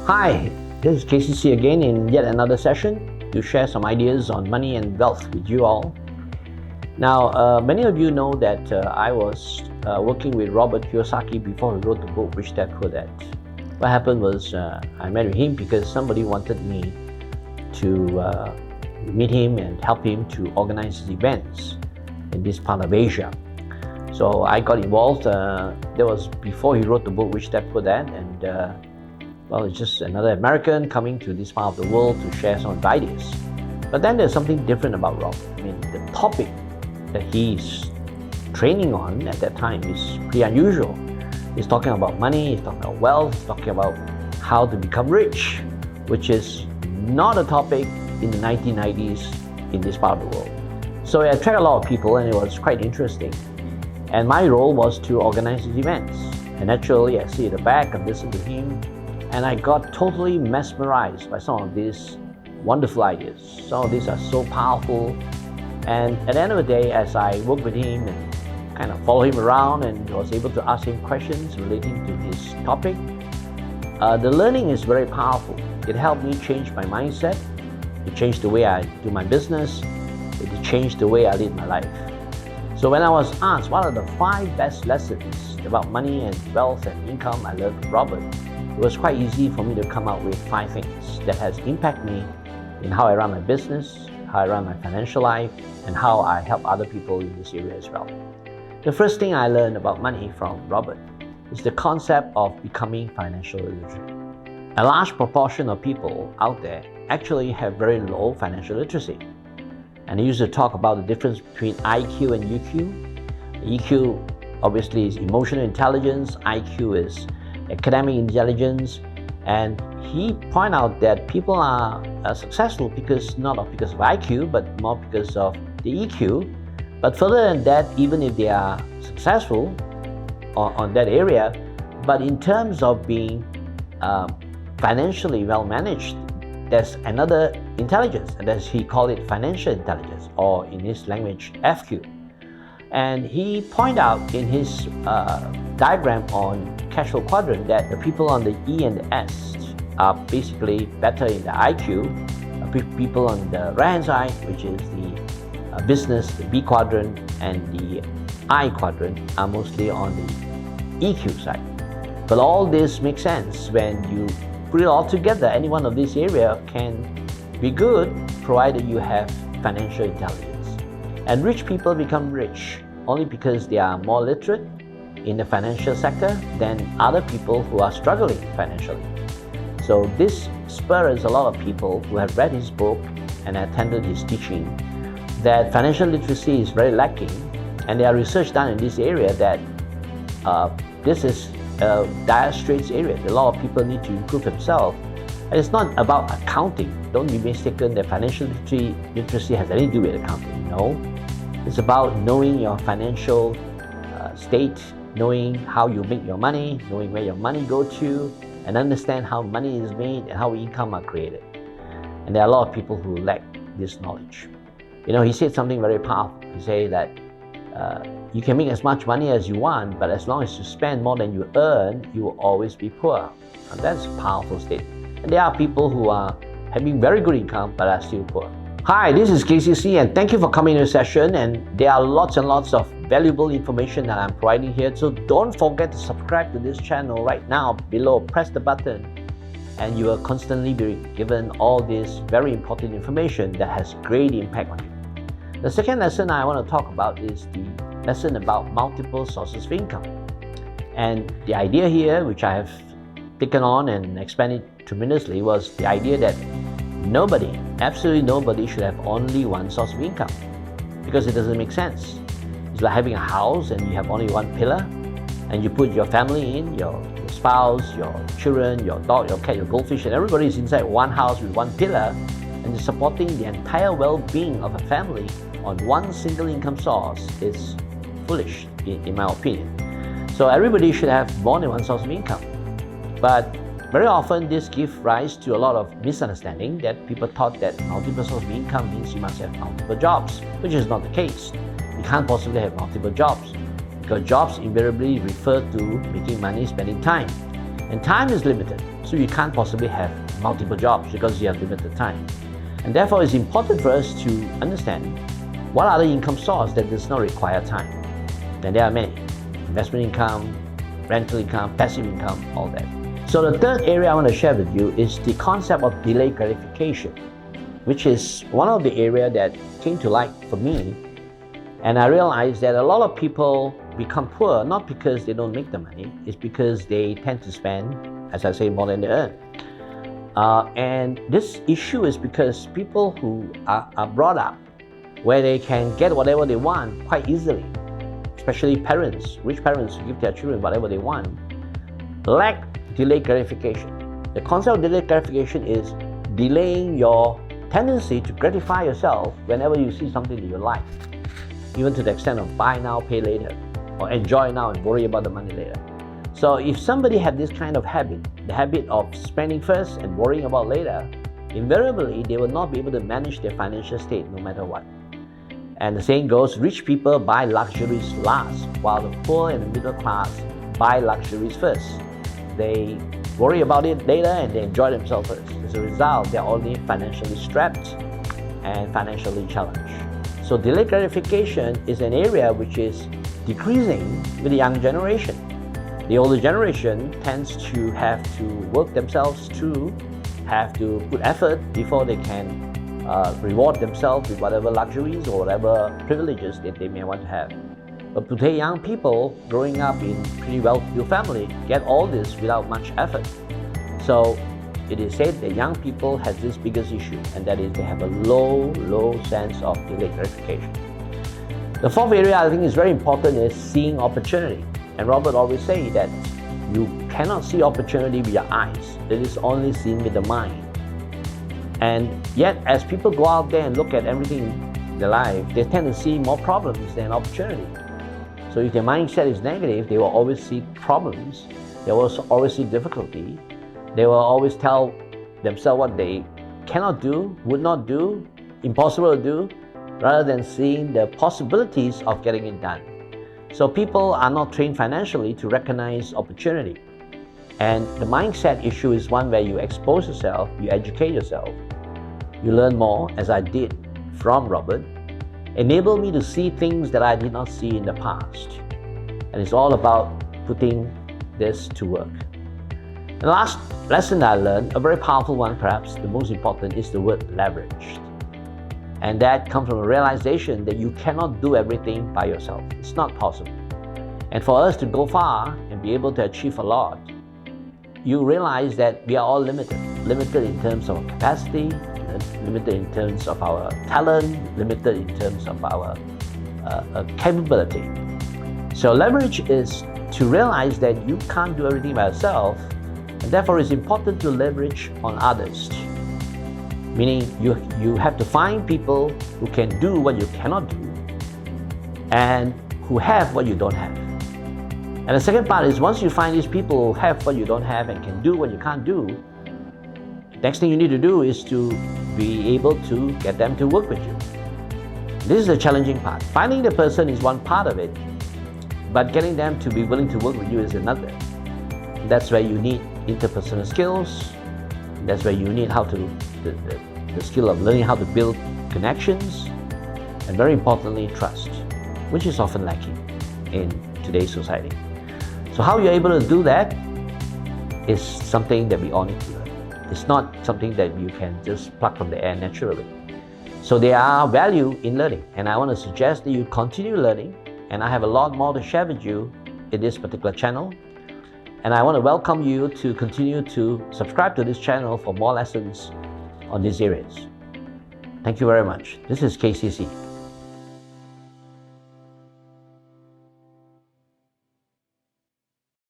Hi, this is KCC again in yet another session to share some ideas on money and wealth with you all. Now, many of you know that I was working with Robert Kiyosaki before he wrote the book Rich Dad Poor Dad. What happened was I met with him because somebody wanted me to meet him and help him to organize his events in this part of Asia. So I got involved. That was before he wrote the book Rich Dad Poor Dad, and well, it's just another American coming to this part of the world to share some ideas. But then there's something different about Rob. I mean, the topic that he's training on at that time is pretty unusual. He's talking about money, he's talking about wealth, he's talking about how to become rich, which is not a topic in the 1990s in this part of the world. So it attracted a lot of people and it was quite interesting. And my role was to organize these events. And naturally, I sit at the back and listen to him, and I got totally mesmerized by some of these wonderful ideas. Some of these are so powerful. And at the end of the day, as I worked with him and kind of followed him around and was able to ask him questions relating to his topic, the learning is very powerful. It helped me change my mindset. It changed the way I do my business. It changed the way I live my life. So when I was asked what are the 5 best lessons about money and wealth and income I learned from Robert, it was quite easy for me to come up with 5 things that has impacted me in how I run my business, how I run my financial life, and how I help other people in this area as well. The first thing I learned about money from Robert is the concept of becoming financially literate. A large proportion of people out there actually have very low financial literacy. And he used to talk about the difference between IQ and EQ. EQ obviously is emotional intelligence, IQ is academic intelligence, and he pointed out that people are successful not because of IQ, but more because of the EQ. But further than that, even if they are successful on that area, but in terms of being financially well managed, there's another intelligence, and as he called it, financial intelligence, or in his language, FQ. And he pointed out in his diagram on cash flow quadrant that the people on the E and the S are basically better in the IQ. People on the right-hand side, which is the business, the B quadrant, and the I quadrant are mostly on the EQ side. But all this makes sense when you put it all together. Any one of these areas can be good provided you have financial intelligence. And rich people become rich only because they are more literate in the financial sector than other people who are struggling financially. So this spurs a lot of people who have read his book and attended his teaching that financial literacy is very lacking, and there are research done in this area that this is a dire straits area. A lot of people need to improve themselves. And it's not about accounting. Don't be mistaken that financial literacy has anything to do with accounting. No. It's about knowing your financial state, knowing how you make your money, knowing where your money goes to, and understand how money is made and how income are created. And there are a lot of people who lack this knowledge. You know, he said something very powerful. He said that you can make as much money as you want, but as long as you spend more than you earn, you will always be poor. And that's a powerful statement. And there are people who are having very good income but are still poor. Hi, this is KCC, and thank you for coming to the session. And there are lots and lots of valuable information that I'm providing here. So don't forget to subscribe to this channel right now. Below, press the button, and you will constantly be given all this very important information that has great impact on you. The second lesson I want to talk about is the lesson about multiple sources of income. And the idea here, which I have taken on and expanded tremendously, was the idea that nobody, absolutely nobody, should have only one source of income, because it doesn't make sense. It's like having a house and you have only one pillar, and you put your family in, your spouse, your children, your dog, your cat, your goldfish, and everybody is inside one house with one pillar, and you're supporting the entire well-being of a family on one single income source is foolish, in my opinion. So everybody should have more than one source of income. But very often this gives rise to a lot of misunderstanding, that people thought that multiple sources of income means you must have multiple jobs, which is not the case. You can't possibly have multiple jobs, because jobs invariably refer to making money, spending time. And time is limited. So you can't possibly have multiple jobs because you have limited time. And therefore, it's important for us to understand what other income source that does not require time. And there are many: investment income, rental income, passive income, all that. So the third area I want to share with you is the concept of delayed gratification, which is one of the areas that came to light for me. And I realized that a lot of people become poor not because they don't make the money, it's because they tend to spend, as I say, more than they earn. And this issue is because people who are brought up where they can get whatever they want quite easily, especially parents, rich parents who give their children whatever they want, lack delayed gratification. The concept of delayed gratification is delaying your tendency to gratify yourself whenever you see something that you like, even to the extent of buy now, pay later, or enjoy now and worry about the money later. So if somebody had this kind of habit, the habit of spending first and worrying about later, invariably they will not be able to manage their financial state no matter what. And the saying goes, rich people buy luxuries last, while the poor and the middle class buy luxuries first. They worry about it later and they enjoy themselves first. As a result, they're only financially strapped and financially challenged. So delayed gratification is an area which is decreasing with the young generation. The older generation tends to have to work themselves through, have to put effort before they can reward themselves with whatever luxuries or whatever privileges that they may want to have. But today, young people growing up in pretty well-to-do family get all this without much effort. So it is said that young people have this biggest issue, and that is they have a low sense of delayed gratification. The fourth area I think is very important is seeing opportunity. And Robert always say that you cannot see opportunity with your eyes. It is only seen with the mind. And yet, as people go out there and look at everything in their life, they tend to see more problems than opportunity. So if their mindset is negative, they will always see problems. They will always see difficulty. They will always tell themselves what they cannot do, would not do, impossible to do, rather than seeing the possibilities of getting it done. So people are not trained financially to recognize opportunity. And the mindset issue is one where you expose yourself, you educate yourself, you learn more, as I did from Robert, enable me to see things that I did not see in the past. And it's all about putting this to work. The last lesson I learned, a very powerful one perhaps, the most important, is the word leveraged. And that comes from a realization that you cannot do everything by yourself. It's not possible. And for us to go far and be able to achieve a lot, you realize that we are all limited in terms of capacity, limited in terms of our talent, limited in terms of our capability. So leverage is to realize that you can't do everything by yourself, and therefore it's important to leverage on others. Meaning you have to find people who can do what you cannot do and who have what you don't have. And the second part is, once you find these people who have what you don't have and can do what you can't do, the next thing you need to do is to be able to get them to work with you. This is the challenging part. Finding the person is one part of it, but getting them to be willing to work with you is another. That's where you need interpersonal skills. That's where you need the skill of learning how to build connections, and very importantly, trust, which is often lacking in today's society. So how you're able to do that is something that we all need to learn. It's not something that you can just pluck from the air naturally. So there are value in learning, and I want to suggest that you continue learning, and I have a lot more to share with you in this particular channel. And I want to welcome you to continue to subscribe to this channel for more lessons on these areas. Thank you very much. This is KCC.